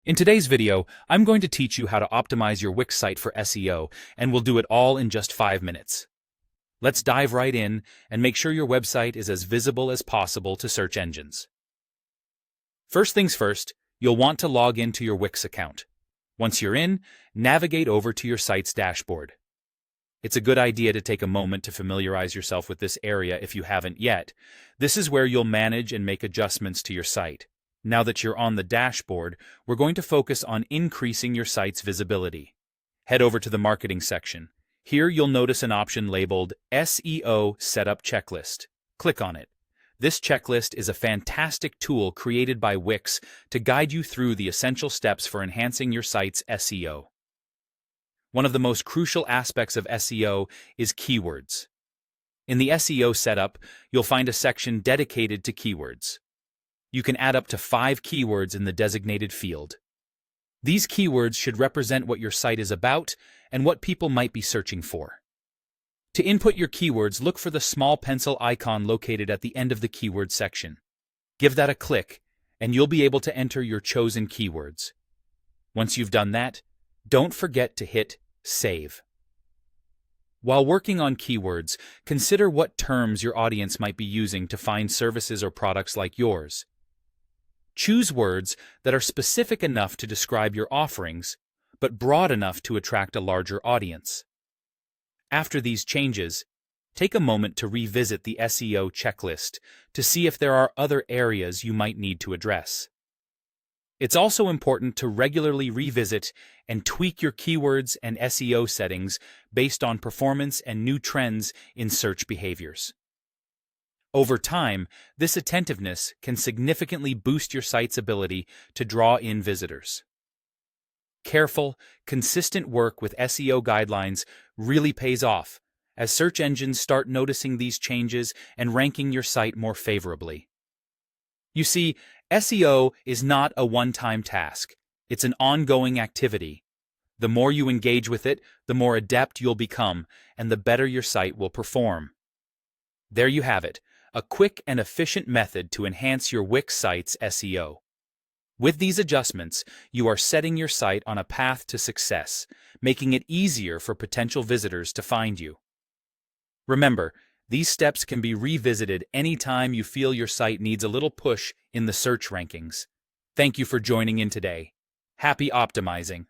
In today's video, I'm going to teach you how to optimize your Wix site for SEO, and we'll do it all in just 5 minutes. Let's dive right in and make sure your website is as visible as possible to search engines. First things first, you'll want to log into your Wix account. Once you're in, navigate over to your site's dashboard. It's a good idea to take a moment to familiarize yourself with this area if you haven't yet. This is where you'll manage and make adjustments to your site. Now that you're on the dashboard, we're going to focus on increasing your site's visibility. Head over to the marketing section. Here you'll notice an option labeled SEO Setup Checklist. Click on it. This checklist is a fantastic tool created by Wix to guide you through the essential steps for enhancing your site's SEO. One of the most crucial aspects of SEO is keywords. In the SEO setup, you'll find a section dedicated to keywords. You can add up to 5 keywords in the designated field. These keywords should represent what your site is about and what people might be searching for. To input your keywords, look for the small pencil icon located at the end of the keyword section. Give that a click, and you'll be able to enter your chosen keywords. Once you've done that, don't forget to hit Save. While working on keywords, consider what terms your audience might be using to find services or products like yours. Choose words that are specific enough to describe your offerings, but broad enough to attract a larger audience. After these changes, take a moment to revisit the SEO checklist to see if there are other areas you might need to address. It's also important to regularly revisit and tweak your keywords and SEO settings based on performance and new trends in search behaviors. Over time, this attentiveness can significantly boost your site's ability to draw in visitors. Careful, consistent work with SEO guidelines really pays off, as search engines start noticing these changes and ranking your site more favorably. You see, SEO is not a one-time task. It's an ongoing activity. The more you engage with it, the more adept you'll become, and the better your site will perform. There you have it, a quick and efficient method to enhance your Wix site's SEO. With these adjustments, you are setting your site on a path to success, making it easier for potential visitors to find you. Remember, these steps can be revisited anytime you feel your site needs a little push in the search rankings. Thank you for joining in today. Happy optimizing!